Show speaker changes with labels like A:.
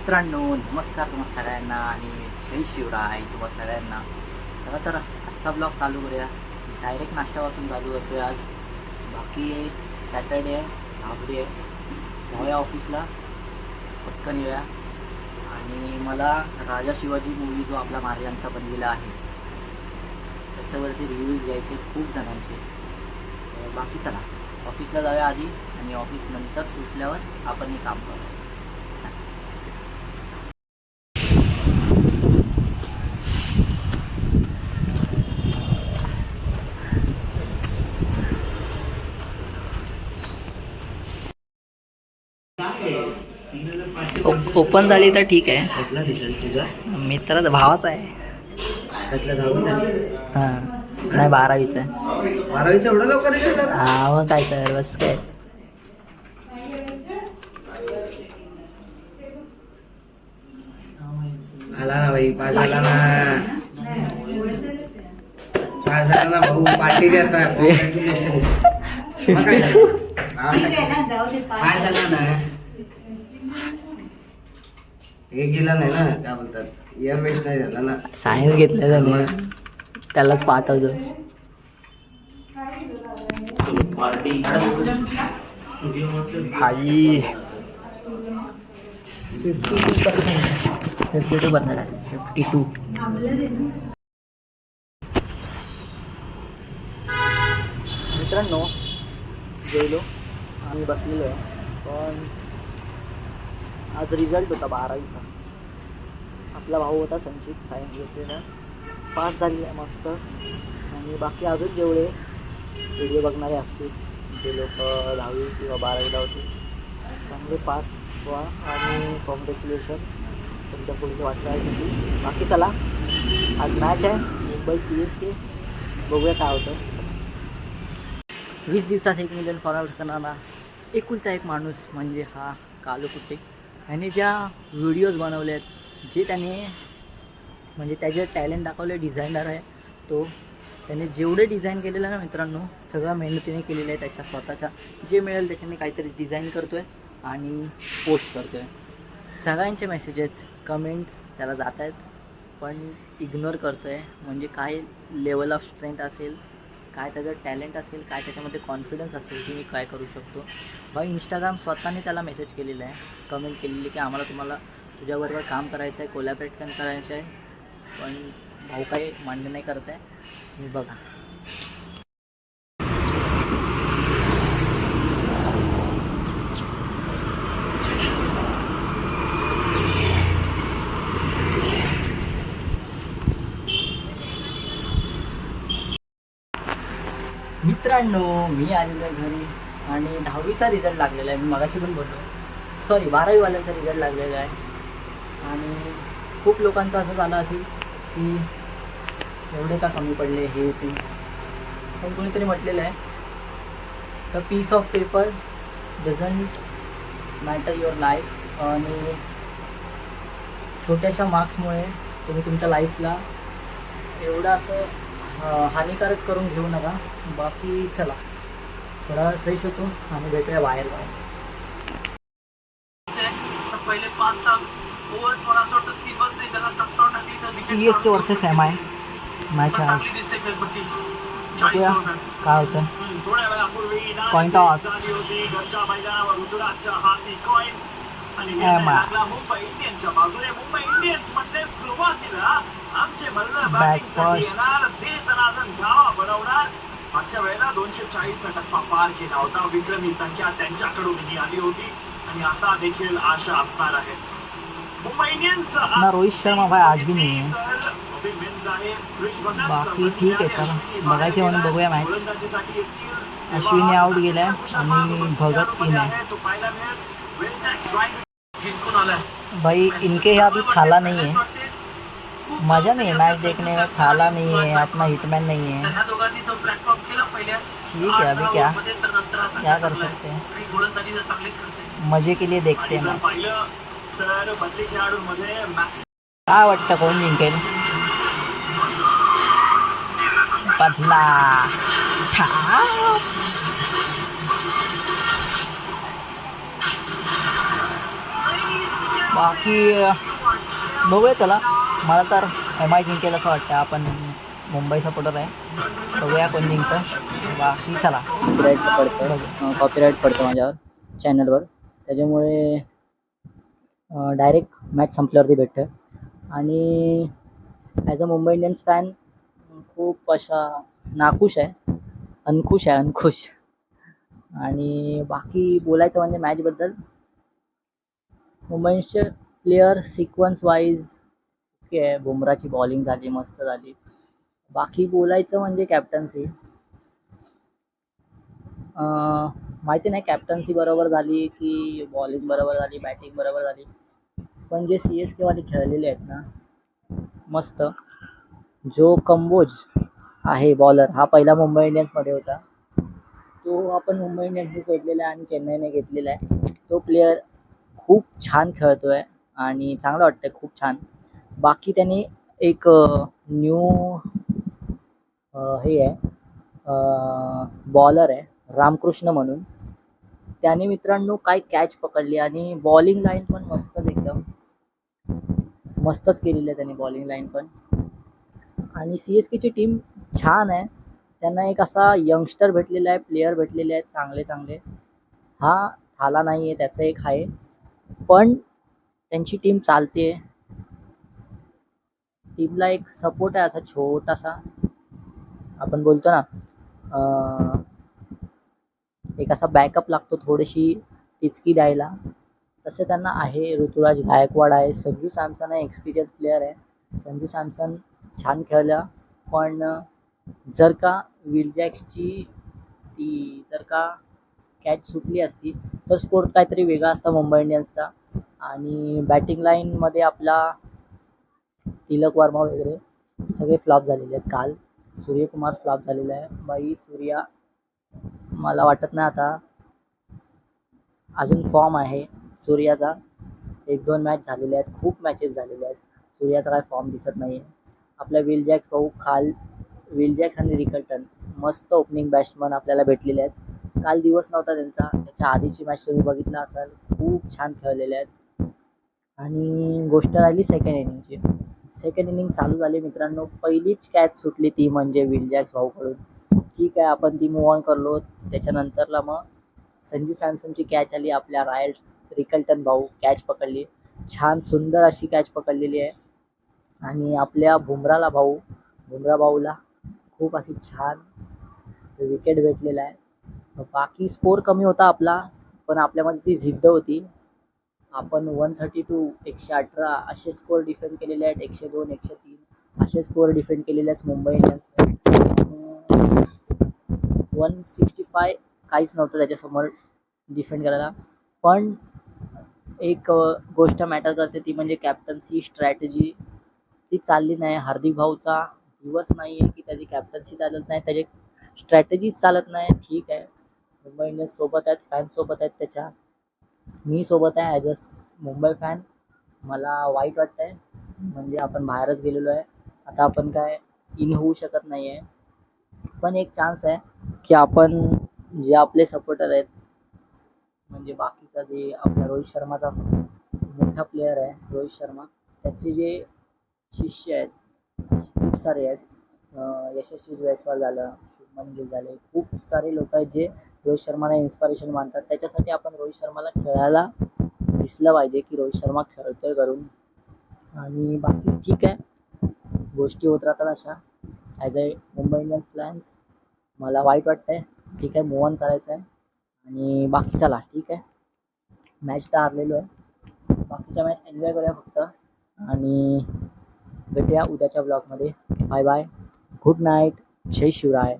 A: मित्रांनो नमस्कार तुम्हा सगळ्यांना आणि जय शिवराय तुम्हा सगळ्यांना. चला तर आजचा ब्लॉग चालू करूया. डायरेक्ट नाश्त्यापासून चालू करतोय आज. बाकी सॅटर्डे आहे, हाफडे आहे, जाऊया ऑफिसला, पटकन येऊया. आणि मला राजा शिवाजी मूवी जो आपला महाराजांचा बनलेला आहे त्याच्यावरती रिव्ह्यूज घ्यायचे खूप जणांचे. बाकी चला ऑफिसला जाऊया आधी आणि ऑफिस नंतर सुटल्यावर आपण हे काम करूया. ओपन झाली तर ठीक आहे.
B: कुठला रिझल्ट तुझा?
A: मित्राचा भावाचा आहे.
B: त्यातल्या 10वी
A: हां नाही 12वीचा आहे.
B: 12वीचा एवढा लवकर रिझल्ट आला?
A: हा मग काय तर बस काय.
B: आला ना भाई, पास झाला ना. पास झाला ना भाऊ, पार्टी दे आता. कॉंग्रॅच्युलेशन.
A: 52
B: पास झाला ना. हे गेला नाही ना, काय बोलतात, इयर वेस्ट नाही झाला ना.
A: सायन्स घेतलं त्याने, त्यालाच पाठवतो. भाई 52% आहे. 52. मित्रांनो जेवलो आम्ही बसलेलो आहे. पण आज रिझल्ट होता 12वीचा. आपला भाऊ होता संचित, सायन्स घेतलेला, पास झालेला आहे मस्त. आणि बाकी अजून जेवढे व्हिडिओ बघणारे असतील ते लोक 10वी किंवा 12वीला होते, चांगले पास व्हा आणि कॉंग्रॅच्युलेशन तुमच्या पुढची वाटचालीसाठी. बाकी चला आज मॅच आहे मुंबई CSK, बघूया काय होतं. 20 दिवसात 1 मिलियन फॉलोअर्स करणारा एकुलता एक माणूस म्हणजे हा कालू कुट्टे. ह्याने ज्या व्हिडिओज बनवले आहेत, जे त्याने म्हणजे त्याचे टॅलेंट दाखवले, डिझायनर आहे तो. त्याने जेवढे डिझाईन केलेलं आहे ना मित्रांनो, सगळं मेहनतीने केलेलं आहे. त्याच्या स्वतःच्या जे मिळेल त्याच्याने काहीतरी डिझाईन करतो आहे आणि पोस्ट करतो आहे. सगळ्यांचे मेसेजेस कमेंट्स त्याला जात आहेत, पण इग्नोर करतो आहे. म्हणजे काय लेवल ऑफ स्ट्रेंथ असेल, काय त्याचं टॅलेंट असेल, काय त्याच्यामध्ये कॉन्फिडन्स असेल की मी काय करू शकतो. भाई इंस्टाग्राम स्वतःने त्याला मेसेज केलेला आहे, कमेंट केलेली की आम्हाला तुम्हाला तुझ्याबरोबर काम करायचं आहे, कोलॅबरेट करायचं आहे. पण भाऊ काही मान्य नाही करत आहे. मी बघा मित्रांनो मी आलेलो आहे घरी आणि 10वीचा रिझल्ट लागलेला आहे. मी मगाशी पण बोललो, सॉरी 12वीवाल्यांचा रिझल्ट लागलेला आहे. आणि खूप लोकांचं असं झालं असेल की एवढे का कमी पडले हे ते. पण कोणीतरी म्हटलेलं आहे the piece of paper doesn't matter your life. आणि छोट्याशा मार्क्समुळे तुम्ही तुमच्या लाईफला एवढं असं हानिकारक करून घेऊ नका. बाकी चला थोडा फ्रेश होतो आणि भेटूया बाहेर जायचं. पहिले 5 साल ओव्हर्स मला असं वाटतं सीबीएसई त्याला टप्प्यावर टाकली तर CSK वर्सेस MI मॅच आहे. बघूया काय होतं. कॉइन टॉस मुंबई इंडियन्सच्या बाजूने मुंबई इंडियन्स मध्ये सुरुवातीला आमचे बॅट फर्स्ट गावा बनवणार. मागच्या वेळेला 240चा टप्पा पार केला होता. विक्रमी संख्या त्यांच्याकडून ही आली होती आणि आता देखील आशा असणार आहे. मुंबई इंडियन्स ना रोहित शर्मा भाई आज भी नहीं है. बाकी ठीक आहे, चला बघायचे म्हणून बघूया मॅच. अश्विनी आउट गेलाय आणि भगत इन है. भाई इनके यहाँ भी थाला नहीं है, मज़ा नहीं है मैच देखने में. थाला नहीं है, अपना हिटमैन नहीं है. ठीक है, अभी क्या क्या कर सकते हैं, मज़े के लिए देखते हैं मैच. काय वाटतं कोण जिंकेल? पतला बाकी बघूया चला. मला तर MI जिंकेल असं वाटतं. आपण मुंबई सपोर्टर आहे. बघूया कोण जिंकतं. बाकी चला. कॉपीराईटचं पडतं, कॉपीराईट पडतं माझ्यावर चॅनलवर, त्याच्यामुळे डायरेक्ट मॅच संपल्यावरती भेटतं. आणि as a Mumbai Indians fan खूप अशा नाखुश आहे, अनखुश. आणि बाकी बोलायचं म्हणजे मॅचबद्दल, मुंबई इंडियन्सचे प्लेयर सिक्वन्स वाईज ओके आहे. बुमराची बॉलिंग झाली, मस्त झाली. बाकी बोलायचं म्हणजे कॅप्टन्सी, माहिती नाही कॅप्टन्सी बरोबर झाली की बॉलिंग बरोबर झाली, बॅटिंग बरोबर झाली. पण जे CSK वाले खेळलेले आहेत ना, मस्त. जो कंबोज आहे बॉलर, हा पहिला मुंबई इंडियन्समध्ये होता. तो आपण मुंबई इंडियन्सने सोडलेला आहे आणि चेन्नईने घेतलेला आहे. तो प्लेयर खूप छान खेळतो आहे आणि चांगलं वाटतं आहे, खूप छान. बाकी त्यांनी एक न्यू हे आहे, बॉलर आहे रामकृष्ण म्हणून. त्याने मित्रांनो काय कॅच पकडली आणि बॉलिंग लाईन पण मस्तच, एकदम मस्तच केलेली आहे त्यांनी बॉलिंग लाईन पण. आणि CSKची टीम छान आहे. त्यांना एक असा यंगस्टर भेटलेला आहे, प्लेयर भेटलेले आहेत चांगले चांगले. हा थाला नाही आहे, त्याचं एक आहे, पण त्यांची टीम चालते. टीमला एक सपोर्ट आहे असा छोटासा, आपण बोलतो ना एक असा बॅकअप लागतो, थोडीशी टिचकी द्यायला, तसे त्यांना आहे. ऋतुराज गायकवाड आहे, संजू सॅमसन आहे, एक्सपिरियन्स प्लेयर आहे. संजू सॅमसन छान खेळला, पण जर का विल जॅक्सची ती जर का कॅच सुटली असती तर स्कोर काहीतरी वेगळा असता मुंबई इंडियन्सचा. आणि बॅटिंग लाईनमध्ये आपला तिलक वर्मा वगैरे सगळे फ्लॉप झालेले आहेत. काल सूर्यकुमार फ्लॉप झालेला आहे. बाई सूर्या, मला वाटत नाही आता अजून फॉर्म आहे सूर्याचा. 1-2 मॅच झालेले आहेत, खूप मॅचेस झालेले आहेत, सूर्याचा काय फॉर्म दिसत नाही आहे. आपला विल जॅक्स भाऊ विल जॅक्स आणि रिकल्टन मस्त ओपनिंग बॅट्समन आपल्याला भेटलेले आहेत. काल दिवस नव्हता त्यांचा, त्याच्या आधीची मॅच तुम्ही बघितला असाल, खूप छान खेळलेले आहेत. आणि गोष्ट राहिली सेकंड इनिंगची. सेकंड इनिंग चालू झाली मित्रांनो, पहिलीच कॅच सुटली ती म्हणजे विल जॅक्स भाऊकडून. ठीक आहे, आपण ती मूव्ह ऑन करलो. त्याच्यानंतरला मग संजू सॅमसनची कॅच आली, आपल्या रॉयल रिकल्टन भाऊ कॅच पकडली, छान सुंदर अशी कॅच पकडलेली आहे. आणि आपल्या बुमरा भाऊला खूप अशी छान विकेट भेटलेला आहे. बाकी स्कोर कमी होता आपला, पण आपल्यामध्ये ती जिद्द होती. आपण 132 118 असे स्कोर डिफेंड केलेले आहेत, 102 103 असे स्कोर डिफेंड केलेले आहेत मुंबई इंडियन्सने. 165 काहीच नव्हतं त्याच्यासमोर डिफेंड करायला. पण एक गोष्ट मॅटर करते, ती म्हणजे कॅप्टन्सी स्ट्रॅटेजी. ती चालली नाही. हार्दिक भाऊचा दिवस नाही आहे की त्याची कॅप्टन्सी चालत नाही, त्याची स्ट्रॅटेजीच चालत नाही. ठीक आहे, मुंबई इंडियन्स सोबत आहेत, फॅन्स सोबत आहेत त्याच्या, मी सोबत आहे ॲज अ मुंबई फॅन. मला वाईट वाटतं आहे, म्हणजे आपण बाहेरच गेलेलो आहे, आता आपण काय इन होऊ शकत नाही आहे. पण एक चान्स आहे की आपण जे आपले सपोर्टर आहेत, म्हणजे बाकीचा जे आपला रोहित शर्माचा मोठा प्लेयर आहे रोहित शर्मा, त्याचे जे शिष्य आहेत खूप सारे आहेत. यशस्वी जयस्वाल झालं, शुभमन गिल झाले, खूप सारे लोक आहेत जे रोहित शर्माला इन्स्पिरेशन मानतात. त्याच्यासाठी आपण रोहित शर्माला खेळायला दिसलं पाहिजे की रोहित शर्मा खेळतोय करून. आणि बाकी ठीक आहे, गोष्टी होत राहतात अशा. As a Mumbai Indians fans मला वाईट वाटतं आहे. ठीक आहे, मूव्ह ऑन करायचं आहे. आणि बाकी चला ठीक आहे, मॅच तर हारलेलो आहे, बाकीच्या मॅच एन्जॉय करूया फक्त. आणि भेटूया उद्याच्या ब्लॉगमध्ये. बाय बाय, गुड नाईट, जय शिवराय.